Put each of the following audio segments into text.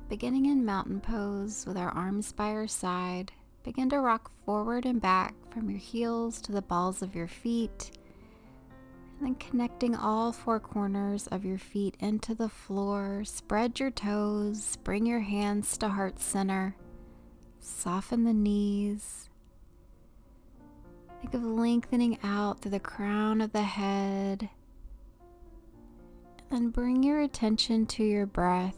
Beginning in mountain pose with our arms by our side, begin to rock forward and back from your heels to the balls of your feet, and then connecting all four corners of your feet into the floor. Spread your toes, bring your hands to heart center, soften the knees. Think of lengthening out through the crown of the head, and bring your attention to your breath.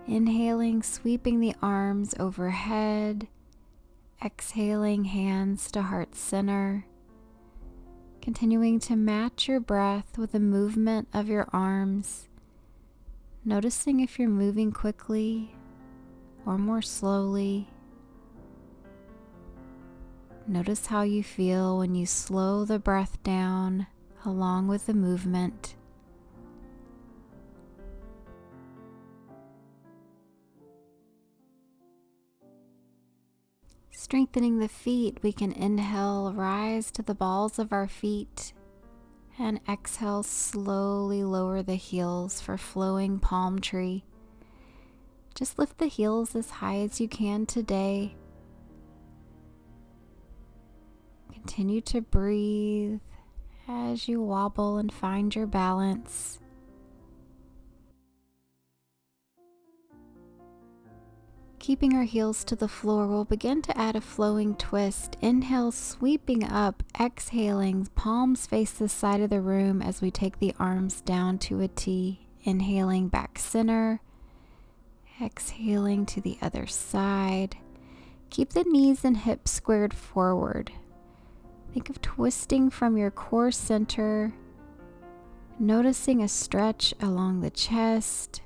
Inhaling, sweeping the arms overhead. Exhaling, hands to heart center. Continuing to match your breath with the movement of your arms. Noticing if you're moving quickly or more slowly. Notice how you feel when you slow the breath down along with the movement. Strengthening the feet, we can inhale, rise to the balls of our feet, and exhale, slowly lower the heels for flowing palm tree. Just lift the heels as high as you can today. Continue to breathe as you wobble and find your balance. Keeping our heels to the floor, we'll begin to add a flowing twist. Inhale, sweeping up, exhaling, palms face the side of the room as we take the arms down to a T. Inhaling back center, exhaling to the other side. Keep the knees and hips squared forward. Think of twisting from your core center, noticing a stretch along the chest.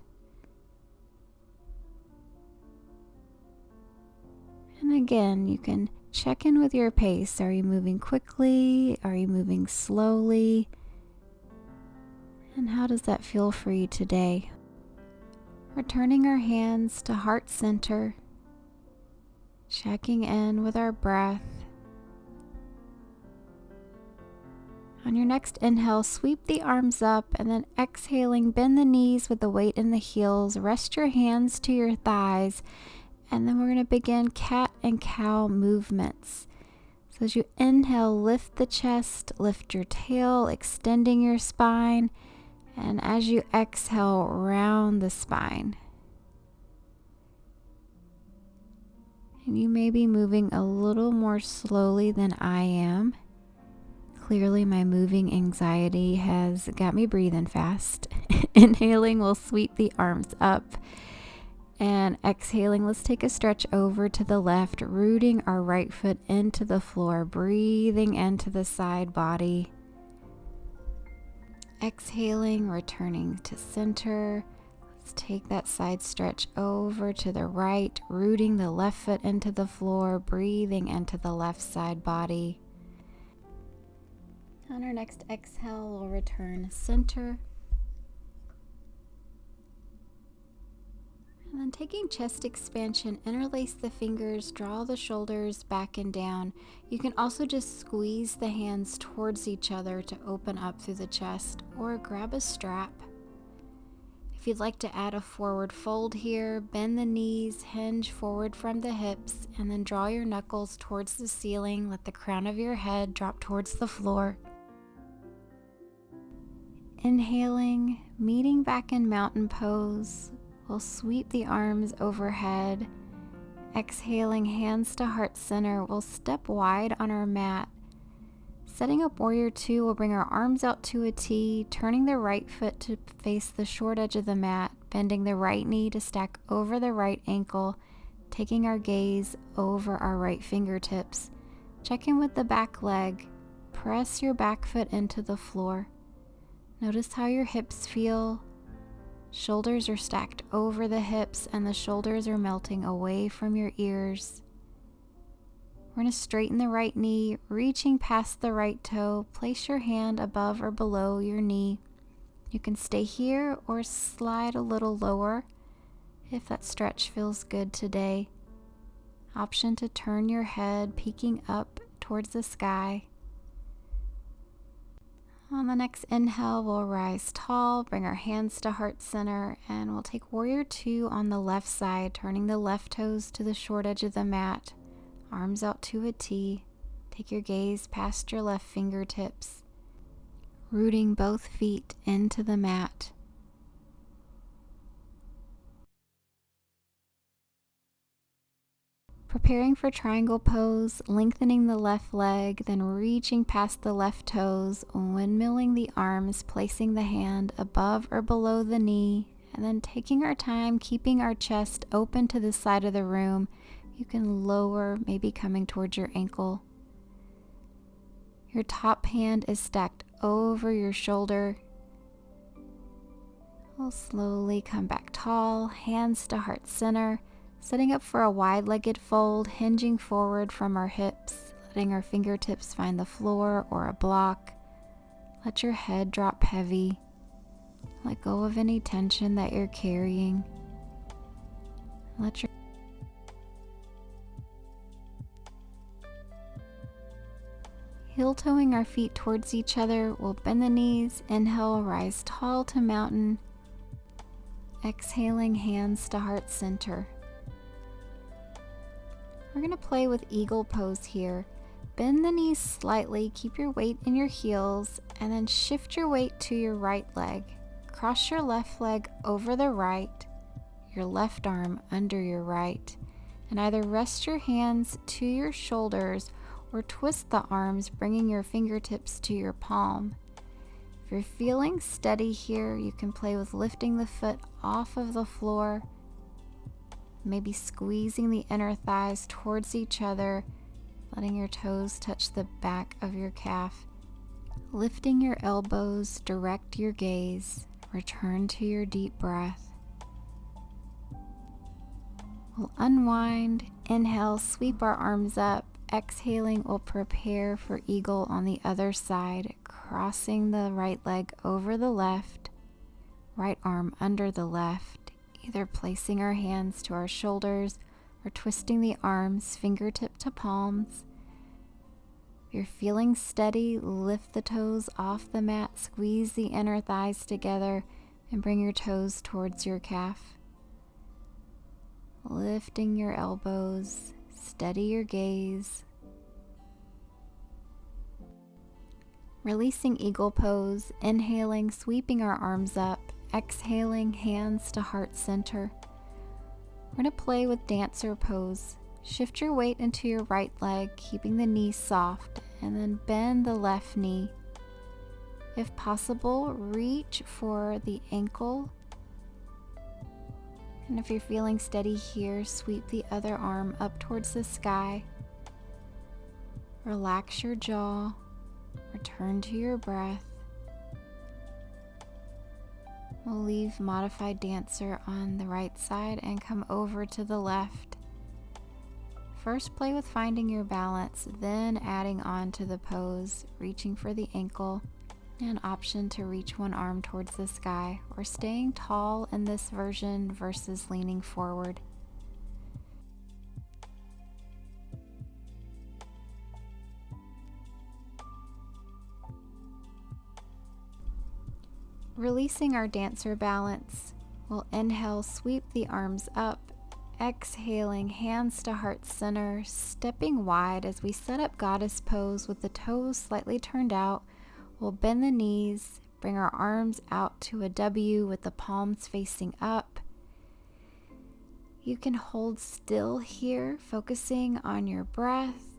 And again, you can check in with your pace. Are you moving quickly? Are you moving slowly? And how does that feel for you today? Returning our hands to heart center, checking in with our breath. On your next inhale, sweep the arms up, and then exhaling, bend the knees with the weight in the heels. Rest your hands to your thighs. And then we're going to begin cat and cow movements. So as you inhale, lift the chest, lift your tail, extending your spine. And as you exhale, round the spine. And you may be moving a little more slowly than I am. Clearly, my moving anxiety has got me breathing fast. Inhaling, we'll sweep the arms up. And exhaling, let's take a stretch over to the left, rooting our right foot into the floor, breathing into the side body. Exhaling, returning to center. Let's take that side stretch over to the right, rooting the left foot into the floor, breathing into the left side body. On our next exhale, we'll return center. And then taking chest expansion, interlace the fingers, draw the shoulders back and down. You can also just squeeze the hands towards each other to open up through the chest, or grab a strap. If you'd like to add a forward fold here, bend the knees, hinge forward from the hips, and then draw your knuckles towards the ceiling. Let the crown of your head drop towards the floor. Inhaling, meeting back in mountain pose. We'll sweep the arms overhead. Exhaling, hands to heart center. We'll step wide on our mat. Setting up warrior two, we'll bring our arms out to a T, turning the right foot to face the short edge of the mat, bending the right knee to stack over the right ankle, taking our gaze over our right fingertips. Check in with the back leg. Press your back foot into the floor. Notice how your hips feel. Shoulders are stacked over the hips and the shoulders are melting away from your ears. We're going to straighten the right knee, reaching past the right toe. Place your hand above or below your knee. You can stay here or slide a little lower if that stretch feels good today. Option to turn your head, peeking up towards the sky. On the next inhale, we'll rise tall, bring our hands to heart center, and we'll take warrior two on the left side, turning the left toes to the short edge of the mat, arms out to a T. Take your gaze past your left fingertips, rooting both feet into the mat. Preparing for triangle pose, lengthening the left leg, then reaching past the left toes, windmilling the arms, placing the hand above or below the knee, and then taking our time, keeping our chest open to the side of the room. You can lower, maybe coming towards your ankle. Your top hand is stacked over your shoulder. We'll slowly come back tall, hands to heart center, setting up for a wide-legged fold, hinging forward from our hips, letting our fingertips find the floor or a block. Let your head drop heavy. Let go of any tension that you're carrying. Let your heel-toeing our feet towards each other. We'll bend the knees, inhale, rise tall to mountain. Exhaling, hands to heart center. We're going to play with eagle pose here. Bend the knees slightly, keep your weight in your heels, and then shift your weight to your right leg. Cross your left leg over the right, your left arm under your right, and either rest your hands to your shoulders or twist the arms, bringing your fingertips to your palm. If you're feeling steady here, you can play with lifting the foot off of the floor, maybe squeezing the inner thighs towards each other, letting your toes touch the back of your calf. Lifting your elbows, direct your gaze, return to your deep breath. We'll unwind, inhale, sweep our arms up. Exhaling, we'll prepare for eagle on the other side, crossing the right leg over the left, right arm under the left, either placing our hands to our shoulders or twisting the arms fingertip to palms. If you're feeling steady, lift the toes off the mat, squeeze the inner thighs together, and bring your toes towards your calf. Lifting your elbows, steady your gaze. Releasing eagle pose, inhaling, sweeping our arms up, exhaling, hands to heart center. We're going to play with dancer pose. Shift your weight into your right leg, keeping the knee soft, and then bend the left knee. If possible, reach for the ankle. And if you're feeling steady here, sweep the other arm up towards the sky. Relax your jaw. Return to your breath. We'll leave modified dancer on the right side and come over to the left. First, play with finding your balance, then adding on to the pose, reaching for the ankle, an option to reach one arm towards the sky, or staying tall in this version versus leaning forward. Releasing our dancer balance, we'll inhale, sweep the arms up, exhaling, hands to heart center, stepping wide as we set up goddess pose with the toes slightly turned out. We'll bend the knees, bring our arms out to a W with the palms facing up. You can hold still here, focusing on your breath,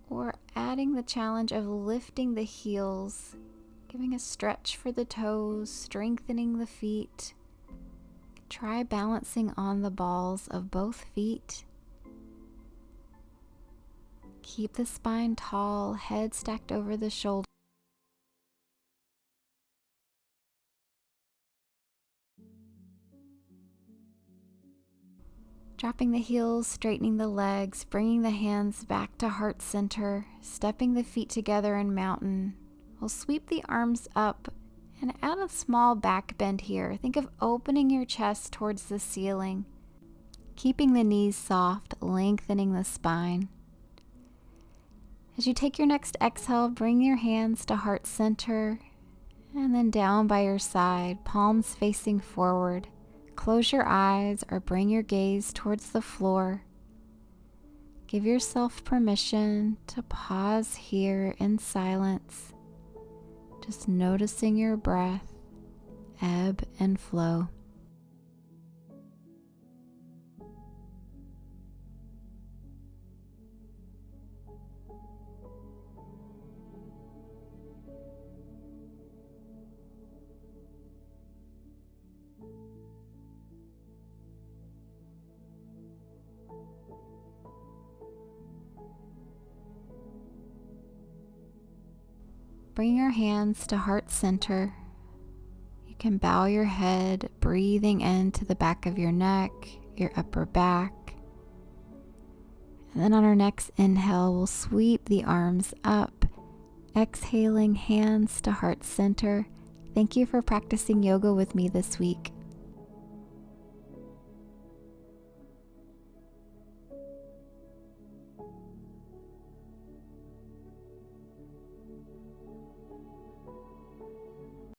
or adding the challenge of lifting the heels, giving a stretch for the toes, strengthening the feet. Try balancing on the balls of both feet. Keep the spine tall, head stacked over the shoulder. Dropping the heels, straightening the legs, bringing the hands back to heart center, stepping the feet together in mountain. We'll sweep the arms up and add a small back bend here. Think of opening your chest towards the ceiling, keeping the knees soft, lengthening the spine. As you take your next exhale, bring your hands to heart center, And then down by your side, palms facing forward. Close your eyes or bring your gaze towards the floor. Give yourself permission to pause here in silence, just noticing your breath ebb and flow. Bring your hands to heart center. You can bow your head, breathing into the back of your neck, your upper back. And then on our next inhale, we'll sweep the arms up. Exhaling, hands to heart center. Thank you for practicing yoga with me this week.